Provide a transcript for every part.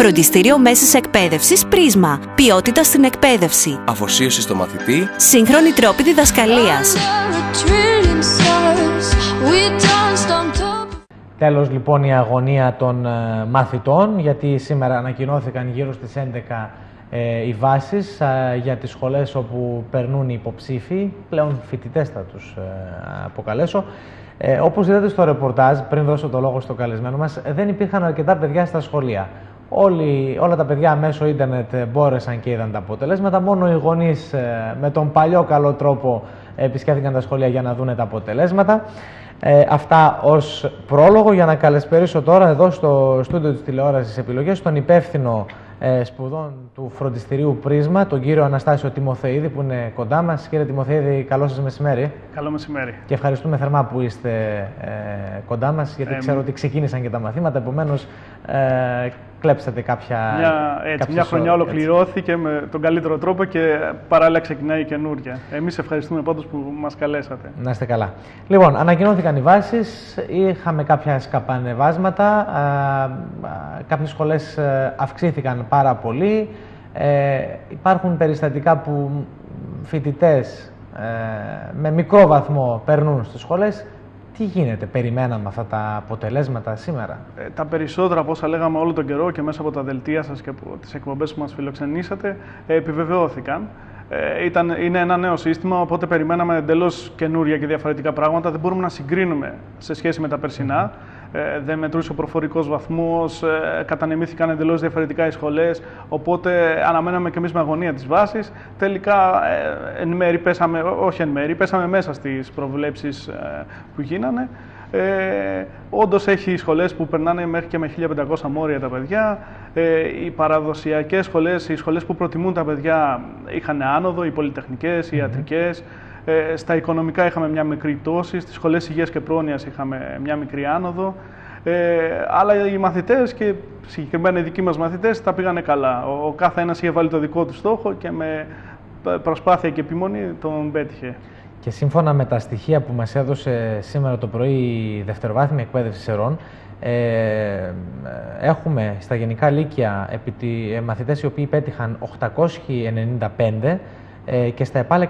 Φροντιστήριο Μέσης Εκπαίδευσης Πρίσμα. Ποιότητα στην εκπαίδευση. Αφοσίωση στο μαθητή. Σύγχρονοι τρόποι διδασκαλίας. Τέλος λοιπόν η αγωνία των μαθητών, γιατί σήμερα ανακοινώθηκαν γύρω στις 11 οι βάσεις για τις σχολές όπου περνούν οι υποψήφοι, πλέον φοιτητές θα τους αποκαλέσω. Όπως είδατε στο ρεπορτάζ, πριν δώσω το λόγο στο καλεσμένο μας, δεν υπήρχαν αρκετά παιδιά στα σχολεία. Όλα τα παιδιά μέσω ίντερνετ μπόρεσαν και είδαν τα αποτελέσματα. Μόνο οι γονείς με τον παλιό καλό τρόπο επισκέφθηκαν τα σχολεία για να δουν τα αποτελέσματα. Αυτά ως πρόλογο για να καλησπερίσω τώρα εδώ στο στούντιο της τηλεόρασης Επιλογές τον υπεύθυνο σπουδών του φροντιστηρίου Πρίσμα, τον κύριο Αναστάσιο Τιμοθείδη, που είναι κοντά μας. Κύριε Τιμοθείδη, καλό σας μεσημέρι. Καλό μεσημέρι. Και ευχαριστούμε θερμά που είστε κοντά μας, γιατί ξέρω ότι ξεκίνησαν και τα μαθήματα, επομένως κλέψατε μια χρονιά ολοκληρώθηκε με τον καλύτερο τρόπο και παράλληλα ξεκινάει η καινούρια. Εμείς ευχαριστούμε πάντως που μας καλέσατε. Να είστε καλά. Λοιπόν, ανακοινώθηκαν οι βάσεις, είχαμε κάποια σκαπανεβάσματα, κάποιες σχολές αυξήθηκαν πάρα πολύ. Υπάρχουν περιστατικά που φοιτητές με μικρό βαθμό περνούν στις σχολές. Τι γίνεται, περιμέναμε αυτά τα αποτελέσματα σήμερα? Τα περισσότερα από όσα λέγαμε όλο τον καιρό και μέσα από τα δελτία σας και από τις εκπομπές που μας φιλοξενήσατε επιβεβαιώθηκαν. Είναι ένα νέο σύστημα, οπότε περιμέναμε εντελώς καινούρια και διαφορετικά πράγματα. Δεν μπορούμε να συγκρίνουμε σε σχέση με τα περσινά. Δεν μετρούσε ο προφορικός βαθμός, κατανεμήθηκαν εντελώς διαφορετικά οι σχολές, οπότε αναμέναμε και εμείς με αγωνία τις βάσεις. Τελικά, πέσαμε μέσα στις προβλέψεις που γίνανε. Όντως έχει σχολές που περνάνε μέχρι και με 1500 μόρια τα παιδιά. Οι παραδοσιακές σχολές, οι σχολές που προτιμούν τα παιδιά είχαν άνοδο, οι πολυτεχνικές, οι ιατρικές. Στα οικονομικά είχαμε μια μικρή πτώση, στις σχολές υγείας και πρόνοιας είχαμε μια μικρή άνοδο. Αλλά οι μαθητές και συγκεκριμένα οι δικοί μας μαθητές τα πήγανε καλά. Ο κάθε ένας είχε βάλει το δικό του στόχο και με προσπάθεια και επιμονή τον πέτυχε. Και σύμφωνα με τα στοιχεία που μας έδωσε σήμερα το πρωί η Δευτεροβάθμια Εκπαίδευση Σερών, έχουμε στα γενικά λύκεια μαθητές οι οποίοι πέτυχαν 895 και στα ΕΠΑΛ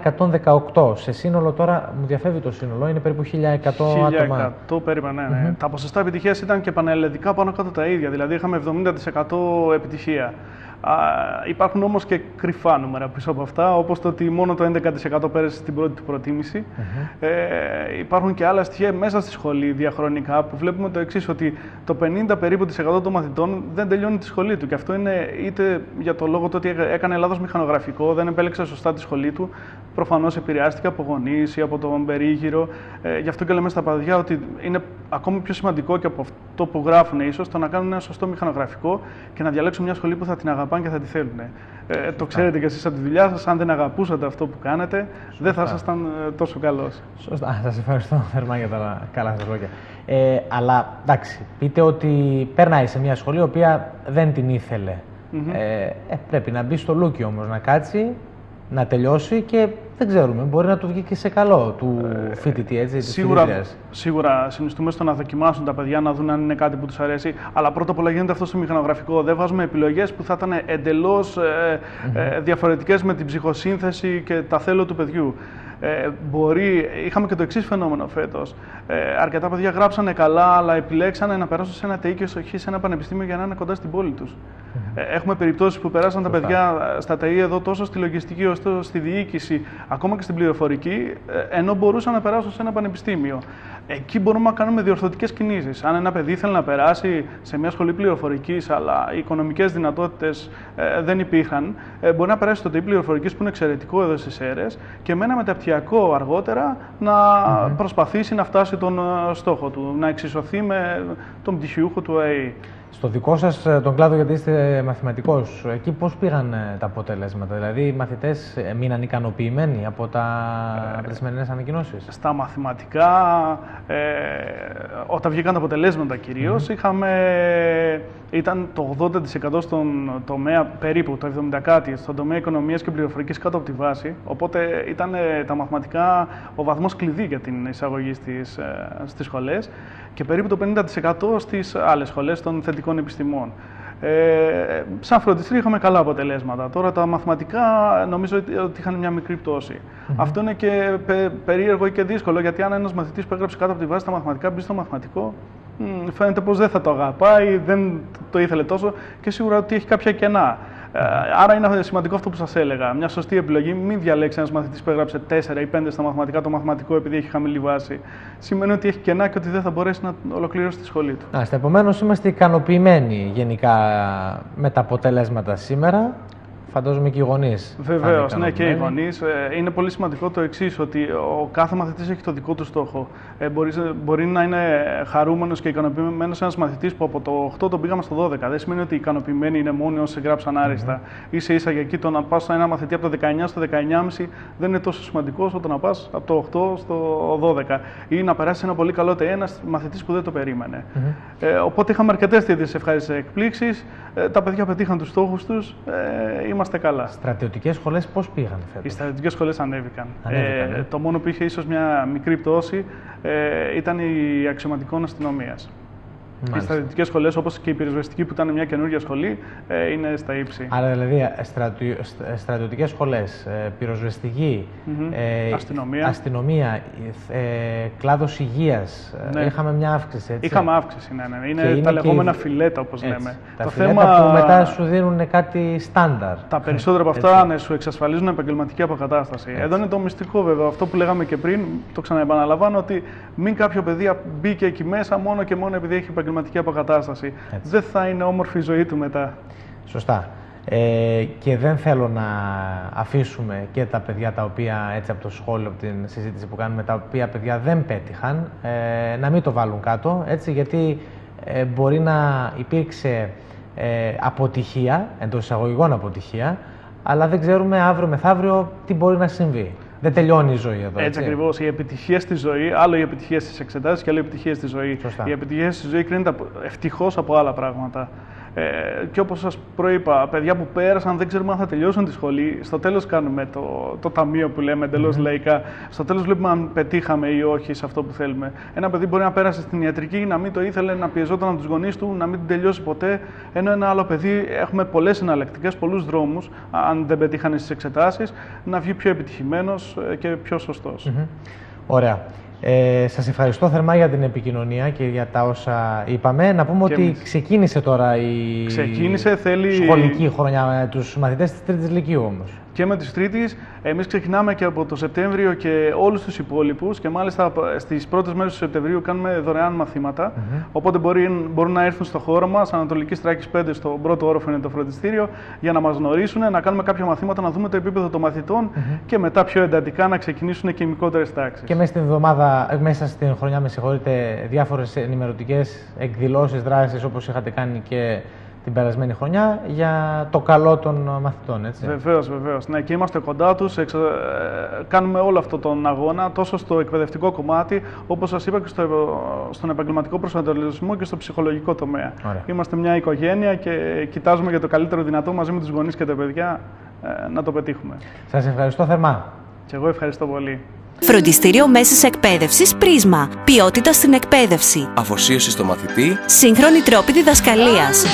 118. Σε σύνολο τώρα, μου διαφεύγει το σύνολο, είναι περίπου 1100 άτομα. 1100 περίπου, ναι. Τα ποσοστά επιτυχίας ήταν και πανελλαδικά πάνω κάτω τα ίδια, δηλαδή είχαμε 70% επιτυχία. Υπάρχουν όμως και κρυφά νούμερα πίσω από αυτά, όπως το ότι μόνο το 11% πέρασε στην πρώτη του προτίμηση. Υπάρχουν και άλλα στοιχεία μέσα στη σχολή διαχρονικά που βλέπουμε το εξής, ότι το 50 περίπου των μαθητών δεν τελειώνει τη σχολή του. Και αυτό είναι είτε για το λόγο του ότι έκανε λάθος μηχανογραφικό, δεν επέλεξε σωστά τη σχολή του, προφανώς επηρεάστηκε από γονείς ή από τον περίγυρο. Γι' αυτό και λέμε στα παιδιά ότι είναι ακόμη πιο σημαντικό και από αυτό που γράφουν ίσως το να κάνουν ένα σωστό μηχανογραφικό και να διαλέξουν μια σχολή που θα την αγαπάνε και θα τη θέλουν. Το ξέρετε κι εσείς από τη δουλειά σας, αν δεν αγαπούσατε αυτό που κάνετε, δεν θα ήσασταν τόσο καλός. Σωστά. Σας ευχαριστώ θερμά για τα καλά σας λόγια. Αλλά εντάξει, πείτε ότι περνάει σε μια σχολή η οποία δεν την ήθελε. Πρέπει να μπει στο λούκι όμως, να κάτσει, να τελειώσει και δεν ξέρουμε, μπορεί να του βγει και σε καλό του φοιτητή, έτσι, της φοιτήτριας. Σίγουρα συνιστούμε στο να δοκιμάσουν τα παιδιά, να δουν αν είναι κάτι που τους αρέσει, αλλά πρώτα απ' όλα γίνεται αυτό στο μηχανογραφικό. Δεν βάζουμε επιλογές που θα ήταν εντελώς διαφορετικές με την ψυχοσύνθεση και τα θέλω του παιδιού. Είχαμε και το εξής φαινόμενο φέτος. Αρκετά παιδιά γράψανε καλά, αλλά επιλέξανε να περάσουν σε ένα ΤΕΙ και όχι σε ένα πανεπιστήμιο για να είναι κοντά στην πόλη τους. Έχουμε περιπτώσεις που περάσαν τα παιδιά στα ΤΕΙ εδώ τόσο στη λογιστική όσο στη διοίκηση, ακόμα και στην πληροφορική, ενώ μπορούσαν να περάσουν σε ένα πανεπιστήμιο. Εκεί μπορούμε να κάνουμε διορθωτικές κινήσεις. Αν ένα παιδί θέλει να περάσει σε μια σχολή πληροφορικής, αλλά οι οικονομικές δυνατότητες δεν υπήρχαν, μπορεί να περάσει στο ΤΕΙ πληροφορικής που είναι εξαιρετικό εδώ στις αίρες και με ένα μεταπτυχιακό αργότερα να προσπαθήσει να φτάσει τον στόχο του, να εξισωθεί με τον πτυχιούχο του ΑΕΗ. Στο δικό σας τον κλάδο, γιατί είστε μαθηματικός, εκεί πώς πήγαν τα αποτελέσματα? Δηλαδή οι μαθητές μείναν ικανοποιημένοι από τις σημερινές ανακοινώσεις? Στα μαθηματικά, όταν βγήκαν τα αποτελέσματα κυρίως, ήταν το 80% στον τομέα, περίπου το 70% κάτι, στον τομέα οικονομίας και πληροφορικής κάτω από τη βάση. Οπότε ήταν τα μαθηματικά ο βαθμός κλειδί για την εισαγωγή στις σχολές και περίπου το 50% στις άλλες σχολές των θετικών επιστημών. Σαν φροντιστήριο είχαμε καλά αποτελέσματα. Τώρα τα μαθηματικά νομίζω ότι είχαν μια μικρή πτώση. Αυτό είναι και περίεργο και δύσκολο, γιατί αν ένας μαθητής που έγραψε κάτω από τη βάση τα μαθηματικά μπει στο μαθηματικό, φαίνεται πως δεν θα το αγαπάει, δεν το ήθελε τόσο και σίγουρα ότι έχει κάποια κενά. Άρα είναι σημαντικό αυτό που σας έλεγα. Μια σωστή επιλογή. Μην διαλέξει ένας μαθητής που έγραψε 4 ή 5 στα μαθηματικά το μαθηματικό επειδή έχει χαμηλή βάση. Σημαίνει ότι έχει κενά και ότι δεν θα μπορέσει να ολοκληρώσει τη σχολή του. Επομένως, είμαστε ικανοποιημένοι γενικά με τα αποτελέσματα σήμερα. Φαντάζομαι και οι γονείς. Βεβαίως, ναι, και οι γονείς. Είναι πολύ σημαντικό το εξής, ότι ο κάθε μαθητής έχει το δικό του στόχο. Μπορεί να είναι χαρούμενος και ικανοποιημένος ένας μαθητής που από το 8 τον πήγαμε στο 12. Δεν σημαίνει ότι ικανοποιημένοι είναι μόνοι όσοι γράψαν άριστα. Ίσα-ίσα για εκεί το να πας σε ένα μαθητή από το 19 στο 19,5 δεν είναι τόσο σημαντικό όσο το να πας από το 8 στο 12. Ή να περάσει ένα πολύ καλό ένας μαθητής που δεν το περίμενε. Οπότε είχαμε αρκετές τέτοιες ευχάριστες εκπλήξεις. Τα παιδιά πετύχαν τους στόχους τους. Είμαστε καλά. Στρατιωτικές σχολές πώς πήγαν φέτος? Οι στρατιωτικές σχολές ανέβηκαν. Το μόνο που είχε ίσως μια μικρή πτώση ήταν η αξιωματικών αστυνομίας. Οι στρατιωτικές σχολές, όπως και η πυροσβεστική που ήταν μια καινούργια σχολή, είναι στα ύψη. Άρα δηλαδή στρατιωτικές σχολές, πυροσβεστική, αστυνομία, κλάδος υγείας, είχαμε μια αύξηση, έτσι? Είχαμε αύξηση, ναι. Είναι τα λεγόμενα φιλέτα, όπως λέμε. Τα φιλέτα που μετά σου δίνουν κάτι στάνταρ. Τα περισσότερα από αυτά σου εξασφαλίζουν επαγγελματική αποκατάσταση. Εδώ είναι το μυστικό, βέβαια. Αυτό που λέγαμε και πριν, το ξαναεπαναλαμβάνω, ότι μην κάποιο παιδί μπήκε εκεί μέσα μόνο και μόνο επειδή έχει επαγγελματική αποκατάσταση. Δεν θα είναι όμορφη η ζωή του μετά. Σωστά. Και δεν θέλω να αφήσουμε και τα παιδιά τα οποία, έτσι από το σχόλιο, από την συζήτηση που κάνουμε, τα οποία παιδιά δεν πέτυχαν, να μην το βάλουν κάτω, έτσι, γιατί μπορεί να υπήρξε αποτυχία, εντός εισαγωγικών αποτυχία, αλλά δεν ξέρουμε αύριο μεθαύριο τι μπορεί να συμβεί. Δεν τελειώνει η ζωή εδώ. Έτσι ακριβώς. Η επιτυχία στη ζωή, άλλο η επιτυχία στις εξετάσεις και άλλο η επιτυχία στη ζωή. Σωστά. Η επιτυχία στη ζωή κρίνεται ευτυχώς από άλλα πράγματα. Και όπως σας προείπα, παιδιά που πέρασαν δεν ξέρουμε αν θα τελειώσουν τη σχολή. Στο τέλος κάνουμε το ταμείο που λέμε εντελώς λαϊκά. Στο τέλος βλέπουμε αν πετύχαμε ή όχι σε αυτό που θέλουμε. Ένα παιδί μπορεί να πέρασε στην ιατρική, να μην το ήθελε, να πιεζόταν από τους γονείς του, να μην την τελειώσει ποτέ. Ενώ ένα άλλο παιδί, έχουμε πολλές εναλλακτικές, πολλούς δρόμους, αν δεν πετύχανε στις εξετάσεις, να βγει πιο επιτυχημένος και πιο σωστός. Ωραία. Σας ευχαριστώ θερμά για την επικοινωνία και για τα όσα είπαμε. Να πούμε ότι ξεκίνησε τώρα η σχολική χρονιά με τους μαθητές της Τρίτης Λυκείου όμως. Και με τις Τρίτης, εμείς ξεκινάμε και από το Σεπτέμβριο και όλους τους υπόλοιπους και μάλιστα στις πρώτες μέρες του Σεπτεμβρίου κάνουμε δωρεάν μαθήματα. Οπότε μπορούν να έρθουν στο χώρο μας, Ανατολική Στράκης 5, στο πρώτο όροφο είναι το φροντιστήριο, για να μας γνωρίσουν, να κάνουμε κάποια μαθήματα, να δούμε το επίπεδο των μαθητών και μετά πιο εντατικά να ξεκινήσουν και οι μικρότερες τάξεις. Και μέσα στην χρονιά, διάφορες ενημερωτικές εκδηλώσεις, δράσεις όπως είχατε κάνει και την περασμένη χρονιά για το καλό των μαθητών, έτσι. Βεβαίως. Ναι, και είμαστε κοντά τους, κάνουμε όλο αυτό τον αγώνα τόσο στο εκπαιδευτικό κομμάτι, όπως σας είπα, και στον επαγγελματικό προσανατολισμό και στο ψυχολογικό τομέα. Ωραία. Είμαστε μια οικογένεια και κοιτάζουμε για το καλύτερο δυνατό μαζί με τους γονείς και τα παιδιά να το πετύχουμε. Σας ευχαριστώ θερμά. Και εγώ ευχαριστώ πολύ. Φροντιστήριο Μέσης Εκπαίδευσης Πρίσμα. Ποιότητα στην εκπαίδευση. Αφοσίωση στο μαθητή. Σύγχρονοι τρόποι διδασκαλίας.